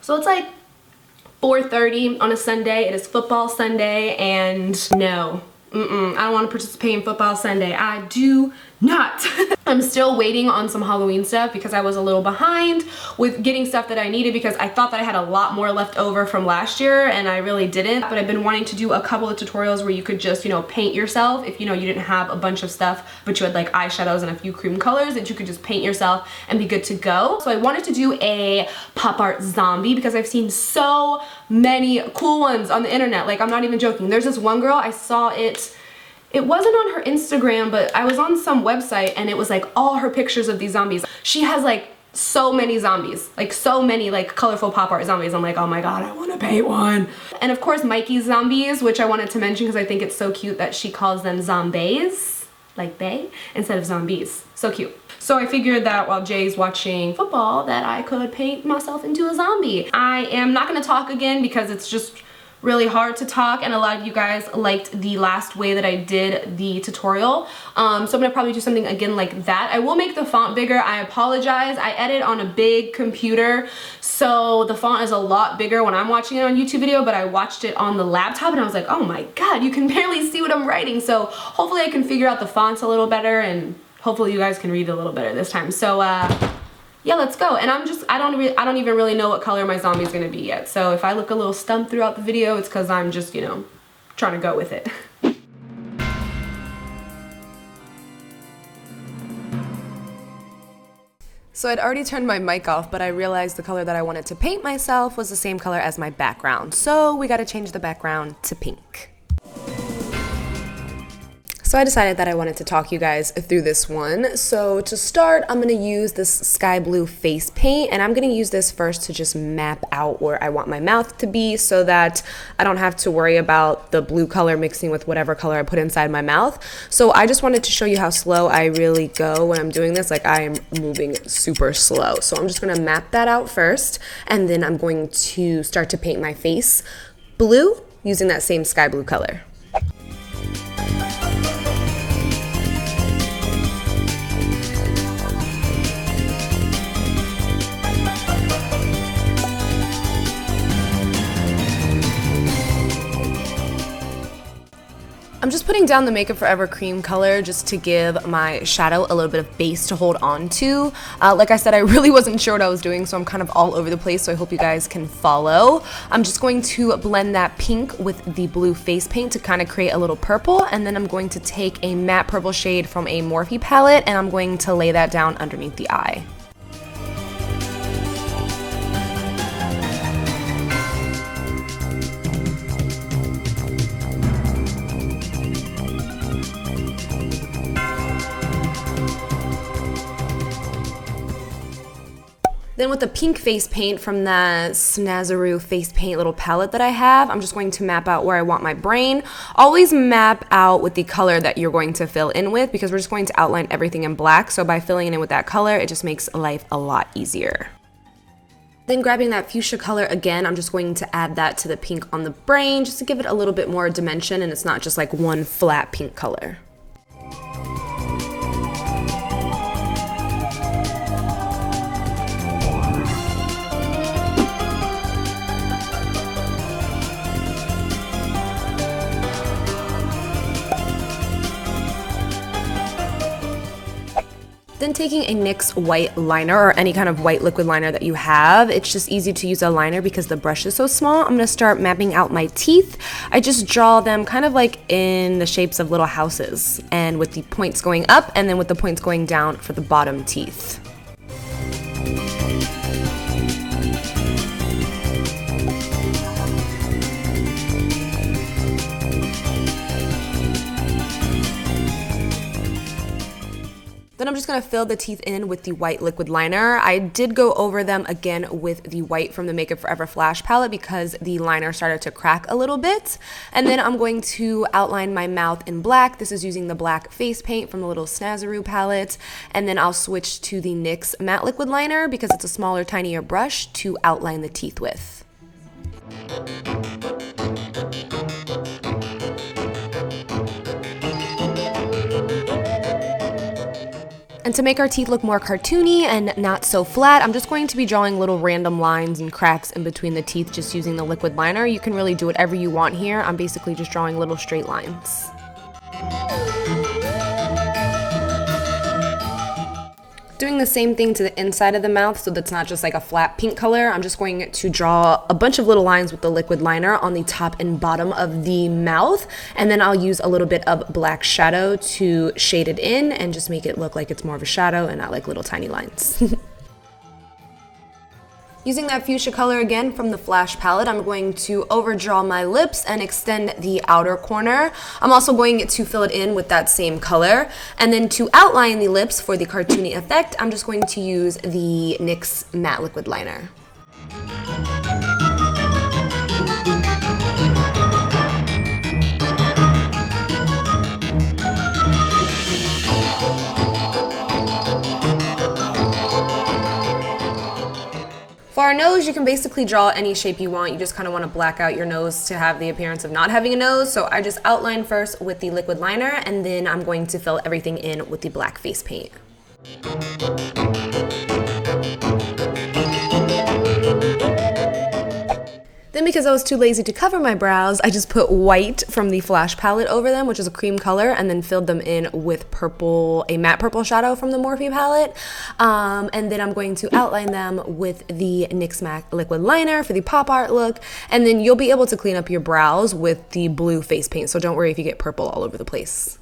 So it's like 4:30 on a Sunday. It is football Sunday, and no, I don't want to participate in football Sunday. I do not. I'm still waiting on some Halloween stuff because I was a little behind with getting stuff that I needed because I thought that I had a lot more left over from last year and I really didn't. But I've been wanting to do a couple of tutorials where you could just, you know, paint yourself if, you know, you didn't have a bunch of stuff, but you had like eyeshadows and a few cream colors that you could just paint yourself and be good to go. So I wanted to do a pop art zombie because I've seen so many cool ones on the internet. Like, I'm not even joking. There's this one girl, I saw it. It wasn't on her Instagram, but I was on some website and it was like all her pictures of these zombies. She has like so many zombies, like so many like colorful pop art zombies. I'm like, oh my god, I want to paint one. And of course Mikey's zombies, which I wanted to mention because I think it's so cute that she calls them zombies, like they, instead of zombies. So cute. So I figured that while Jay's watching football that I could paint myself into a zombie. I am not going to talk again because it's just really hard to talk, and a lot of you guys liked the last way that I did the tutorial. So I'm gonna probably do something again like that. I will make the font bigger. I apologize. I edit on a big computer, so the font is a lot bigger when I'm watching it on YouTube video, but I watched it on the laptop and I was like, oh my god, you can barely see what I'm writing. So hopefully I can figure out the fonts a little better, and hopefully you guys can read a little better this time. So yeah, let's go. And I don't even really know what color my zombie's gonna be yet. So if I look a little stumped throughout the video, it's because I'm just, you know, trying to go with it. So I'd already turned my mic off, but I realized the color that I wanted to paint myself was the same color as my background. So we gotta change the background to pink. So I decided that I wanted to talk you guys through this one. So to start, I'm going to use this sky blue face paint, and I'm going to use this first to just map out where I want my mouth to be so that I don't have to worry about the blue color mixing with whatever color I put inside my mouth. So I just wanted to show you how slow I really go when I'm doing this. Like, I am moving super slow. So I'm just going to map that out first, and then I'm going to start to paint my face blue using that same sky blue color. I'm just putting down the Makeup Forever cream color just to give my shadow a little bit of base to hold on to. Like I said, I really wasn't sure what I was doing, so I'm kind of all over the place, so I hope you guys can follow. I'm just going to blend that pink with the blue face paint to kind of create a little purple, and then I'm going to take a matte purple shade from a Morphe palette, and I'm going to lay that down underneath the eye. Then with the pink face paint from the Snazaroo face paint little palette that I have, I'm just going to map out where I want my brain. Always map out with the color that you're going to fill in with, because we're just going to outline everything in black. So by filling it in with that color, it just makes life a lot easier. Then grabbing that fuchsia color again, I'm just going to add that to the pink on the brain just to give it a little bit more dimension, and it's not just like one flat pink color. Then taking a NYX white liner, or any kind of white liquid liner that you have, it's just easy to use a liner because the brush is so small. I'm going to start mapping out my teeth. I just draw them kind of like in the shapes of little houses, and with the points going up and then with the points going down for the bottom teeth. Then I'm just going to fill the teeth in with the white liquid liner. I did go over them again with the white from the Makeup Forever Flash palette because the liner started to crack a little bit. And then I'm going to outline my mouth in black. This is using the black face paint from the little Snazaroo palette. And then I'll switch to the NYX matte liquid liner because it's a smaller, tinier brush to outline the teeth with. And to make our teeth look more cartoony and not so flat, I'm just going to be drawing little random lines and cracks in between the teeth just using the liquid liner. You can really do whatever you want here. I'm basically just drawing little straight lines. Doing the same thing to the inside of the mouth so that's not just like a flat pink color. I'm just going to draw a bunch of little lines with the liquid liner on the top and bottom of the mouth, and then I'll use a little bit of black shadow to shade it in and just make it look like it's more of a shadow and not like little tiny lines. Using that fuchsia color again from the Flash palette, I'm going to overdraw my lips and extend the outer corner. I'm also going to fill it in with that same color. And then to outline the lips for the cartoony effect, I'm just going to use the NYX matte liquid liner. For our nose, you can basically draw any shape you want. You just kind of want to black out your nose to have the appearance of not having a nose. So I just outline first with the liquid liner, and then I'm going to fill everything in with the black face paint. Then because I was too lazy to cover my brows, I just put white from the Flash palette over them, which is a cream color, and then filled them in with purple, a matte purple shadow from the Morphe palette. And then I'm going to outline them with the NYX matte liquid liner for the pop art look. And then you'll be able to clean up your brows with the blue face paint, so don't worry if you get purple all over the place.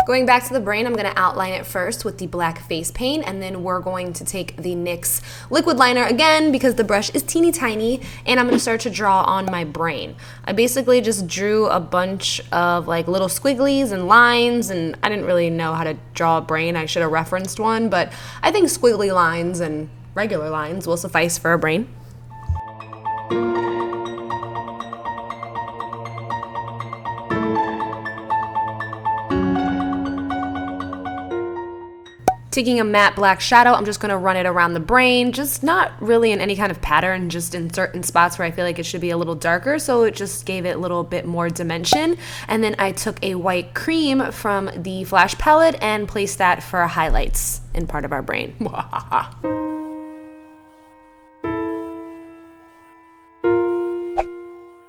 Going back to the brain, I'm going to outline it first with the black face paint, and then we're going to take the NYX liquid liner again because the brush is teeny tiny, and I'm going to start to draw on my brain. I basically just drew a bunch of like little squigglies and lines, and I didn't really know how to draw a brain. I should have referenced one, but I think squiggly lines and regular lines will suffice for a brain. Taking a matte black shadow, I'm just going to run it around the brain, just not really in any kind of pattern, just in certain spots where I feel like it should be a little darker, so it just gave it a little bit more dimension. And then I took a white cream from the Flash palette and placed that for highlights in part of our brain.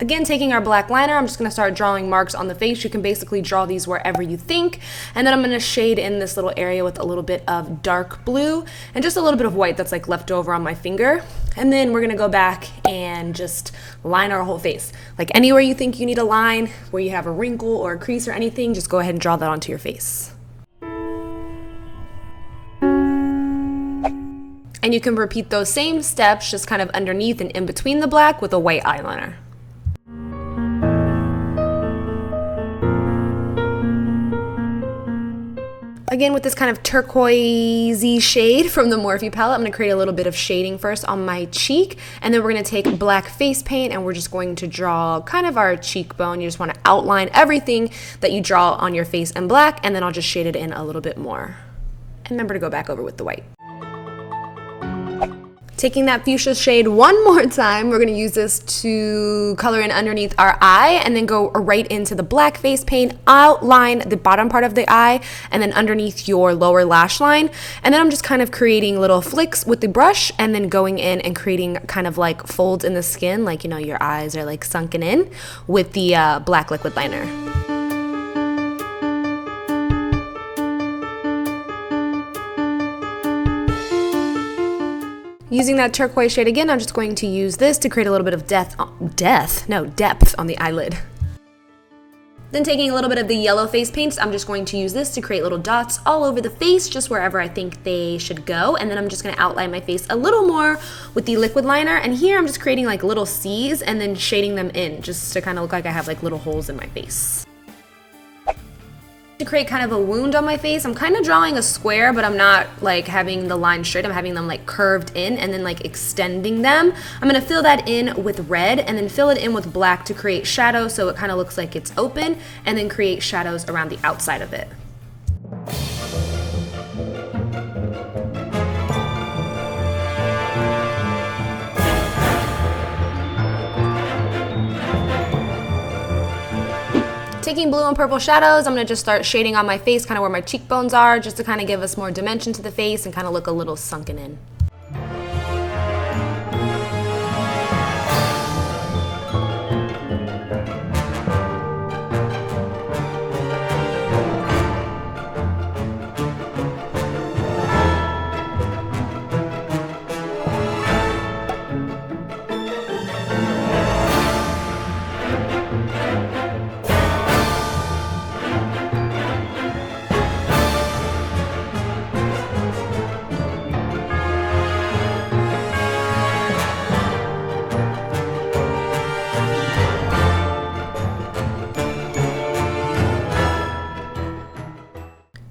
Again, taking our black liner, I'm just going to start drawing marks on the face. You can basically draw these wherever you think. And then I'm going to shade in this little area with a little bit of dark blue and just a little bit of white that's like left over on my finger. And then we're going to go back and just line our whole face. Like anywhere you think you need a line, where you have a wrinkle or a crease or anything, just go ahead and draw that onto your face. And you can repeat those same steps just kind of underneath and in between the black with a white eyeliner. Again, with this kind of turquoisey shade from the Morphe palette, I'm going to create a little bit of shading first on my cheek, and then we're going to take black face paint and we're just going to draw kind of our cheekbone. You just want to outline everything that you draw on your face in black, and then I'll just shade it in a little bit more. And remember to go back over with the white. Taking that fuchsia shade one more time, we're going to use this to color in underneath our eye and then go right into the black face paint, outline the bottom part of the eye and then underneath your lower lash line. And then I'm just kind of creating little flicks with the brush and then going in and creating kind of like folds in the skin, like, you know, your eyes are like sunken in with the black liquid liner. Using that turquoise shade again, I'm just going to use this to create a little bit of depth on the eyelid. Then taking a little bit of the yellow face paint, I'm just going to use this to create little dots all over the face, just wherever I think they should go. And then I'm just gonna outline my face a little more with the liquid liner. And here I'm just creating like little C's and then shading them in just to kind of look like I have like little holes in my face. To create kind of a wound on my face, I'm kind of drawing a square, but I'm not like having the line straight. I'm having them like curved in and then like extending them. I'm gonna fill that in with red and then fill it in with black to create shadow so it kind of looks like it's open, and then create shadows around the outside of it. Taking blue and purple shadows, I'm gonna just start shading on my face, kind of where my cheekbones are, just to kind of give us more dimension to the face and kind of look a little sunken in.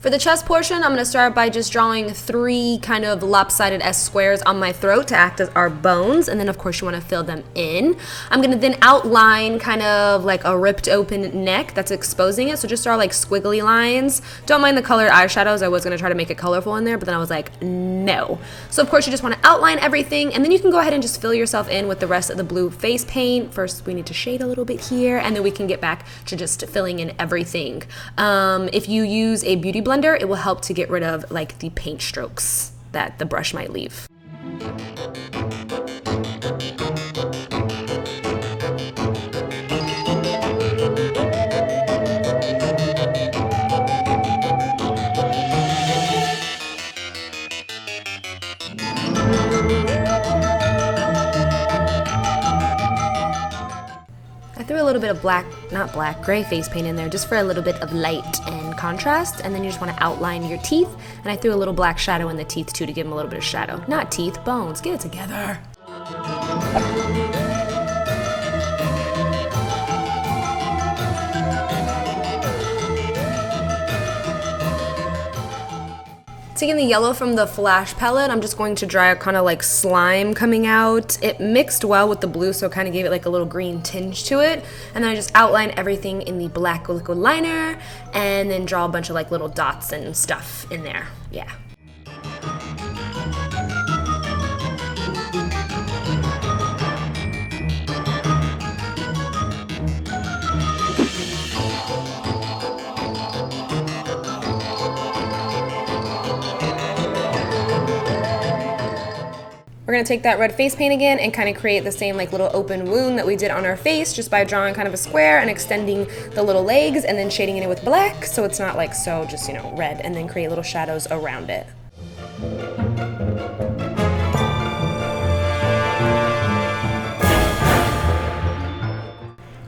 For the chest portion, I'm going to start by just drawing 3 kind of lopsided S squares on my throat to act as our bones, and then of course you want to fill them in. I'm going to then outline kind of like a ripped open neck that's exposing it, so just draw like squiggly lines. Don't mind the colored eyeshadows. I was going to try to make it colorful in there, but then I was like, no. So of course you just want to outline everything, and then you can go ahead and just fill yourself in with the rest of the blue face paint. First we need to shade a little bit here, and then we can get back to just filling in everything. If you use a beauty blender, it will help to get rid of like the paint strokes that the brush might leave. I threw a little bit of gray face paint in there just for a little bit of light and contrast, and then you just want to outline your teeth, and I threw a little black shadow in the teeth too to give them a little bit of shadow. Not teeth, bones, get it together. Taking the yellow from the Flash palette, I'm just going to draw a kind of like slime coming out. It mixed well with the blue, so it kind of gave it like a little green tinge to it. And then I just outline everything in the black liquid liner and then draw a bunch of like little dots and stuff in there. Yeah. We're gonna take that red face paint again and kind of create the same like little open wound that we did on our face, just by drawing kind of a square and extending the little legs and then shading it in with black so it's not like so just, you know, red, and then create little shadows around it.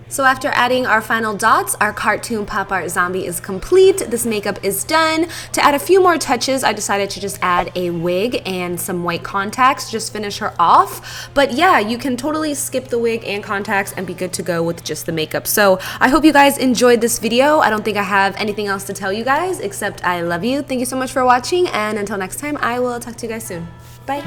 So after adding our final dots, our cartoon pop art zombie is complete. This makeup is done. To add a few more touches, I decided to just add a wig and some white contacts, just finish her off. But yeah, you can totally skip the wig and contacts and be good to go with just the makeup. So I hope you guys enjoyed this video. I don't think I have anything else to tell you guys except I love you. Thank you so much for watching, and until next time, I will talk to you guys soon. Bye.